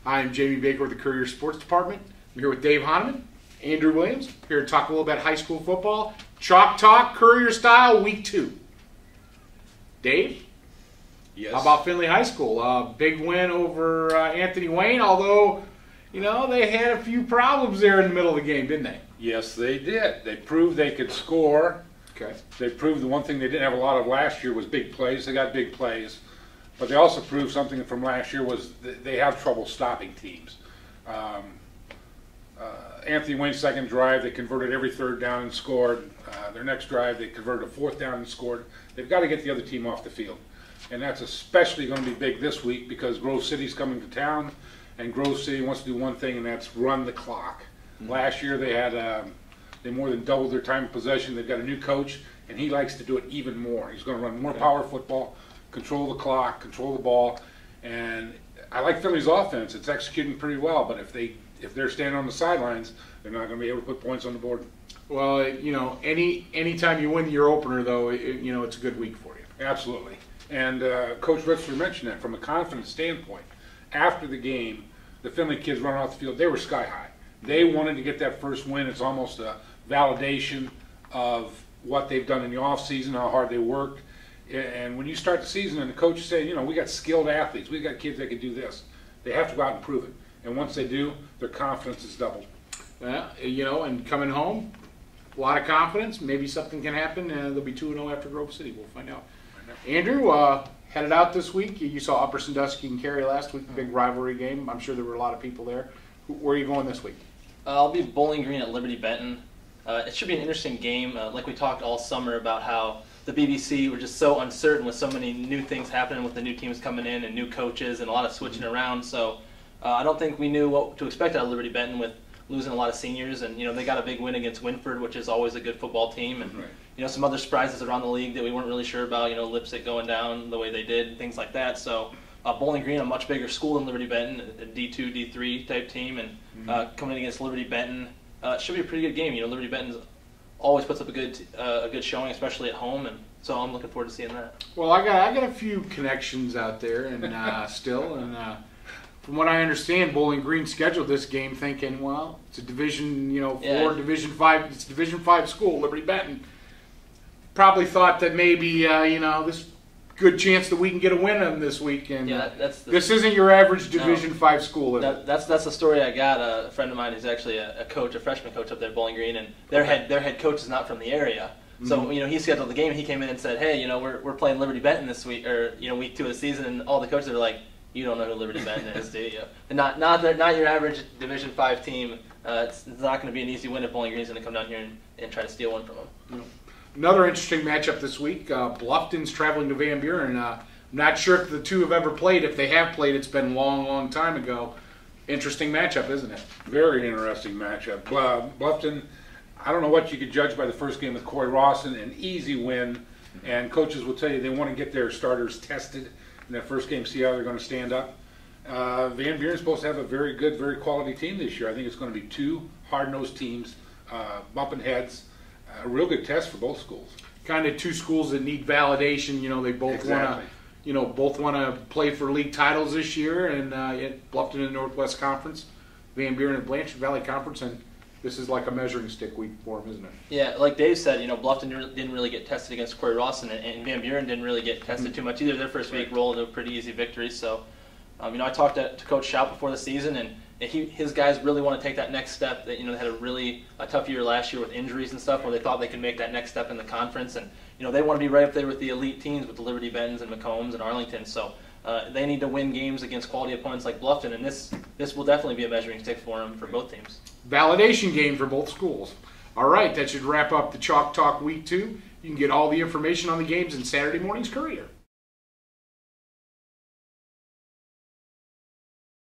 I'm Jamie Baker with the Courier Sports Department. I'm here with Dave Hanneman, Andrew Williams, here to talk a little about high school football. Chalk Talk, Courier style, week 2. Dave? Yes. How about Findlay High School? Big win over Anthony Wayne, although, they had a few problems there in the middle of the game, didn't they? Yes, they did. They proved they could score. Okay. They proved the one thing they didn't have a lot of last year was big plays. They got big plays. But they also proved something from last year was they have trouble stopping teams. Anthony Wayne's second drive, they converted every third down and scored. Their next drive, they converted a fourth down and scored. They've got to get the other team off the field. And that's especially going to be big this week because Grove City's coming to town, and Grove City wants to do one thing, and that's run the clock. Mm-hmm. Last year they had they more than doubled their time of possession. They've got a new coach, and he likes to do it even more. He's going to run more power football, control the clock, control the ball, and I like Philly's offense. It's executing pretty well, but if they're standing on the sidelines, they're not going to be able to put points on the board. Well, any time you win your opener, though, it's a good week for you. Absolutely. And Coach Ritzler mentioned that from a confidence standpoint. After the game, the Findlay kids running off the field, they were sky high. They wanted to get that first win. It's almost a validation of what they've done in the offseason, how hard they worked. And when you start the season and the coach is saying, we got skilled athletes, we got kids that can do this, they have to go out and prove it. And once they do, their confidence is doubled. And coming home, a lot of confidence. Maybe something can happen. They'll be 2-0 after Grove City. We'll find out. Andrew, headed out this week. You saw Upper Sandusky and Cary last week, big rivalry game. I'm sure there were a lot of people there. Where are you going this week? I'll be Bowling Green at Liberty-Benton. It should be an interesting game. Like we talked all summer about how the BBC were just so uncertain with so many new things happening with the new teams coming in and new coaches and a lot of switching around. So I don't think we knew what to expect out of Liberty-Benton with losing a lot of seniors. And, they got a big win against Winford, which is always a good football team. And, some other surprises around the league that we weren't really sure about, Lipstick going down the way they did, things like that. So Bowling Green, a much bigger school than Liberty-Benton, a D2, D3 type team. And coming in against Liberty-Benton, it should be a pretty good game. Liberty-Benton always puts up a good showing, especially at home, and so I'm looking forward to seeing that. Well, I got a few connections out there, and still, and from what I understand, Bowling Green scheduled this game thinking, well, it's a Division 4, Division 5, it's a Division 5 school, Liberty-Benton. Probably thought that maybe this good chance that we can get a win on this week, and this isn't your average Division 5 school. That's the story I got. A friend of mine who's actually a coach, a freshman coach up there at Bowling Green, and their head coach is not from the area. So he scheduled the game. And he came in and said, "Hey, we're playing Liberty-Benton this week, or week 2 of the season." And all the coaches are like, "You don't know who Liberty-Benton is, do you?" And not your average Division 5 team. It's not going to be an easy win if Bowling Green's going to come down here and try to steal one from them. Another interesting matchup this week. Bluffton's traveling to Van Buren. I'm not sure if the two have ever played. If they have played, it's been a long, long time ago. Interesting matchup, isn't it? Very interesting matchup. Bluffton, I don't know what you could judge by the first game with Cory Rawson, an easy win. And coaches will tell you they want to get their starters tested in that first game, see how they're going to stand up. Van Buren's supposed to have a very good, very quality team this year. I think it's going to be 2 hard-nosed teams bumping heads. A real good test for both schools. Kind of 2 schools that need validation. They both want to play for league titles this year. And Bluffton in the Northwest Conference, Van Buren in Blanchard Valley Conference, and this is like a measuring stick week for them, isn't it? Yeah, like Dave said, Bluffton didn't really get tested against Cory Rawson, and Van Buren didn't really get tested too much either. Their first week rolled into a pretty easy victory. So, I talked to Coach Schaub before the season, and his guys really want to take that next step. That they had a tough year last year with injuries and stuff, where they thought they could make that next step in the conference, and they want to be right up there with the elite teams, with the Liberty-Bentons and Macombs and Arlington. So they need to win games against quality opponents like Bluffton, and this will definitely be a measuring stick for them for both teams. Validation game for both schools. All right, that should wrap up the Chalk Talk Week 2. You can get all the information on the games in Saturday morning's Courier.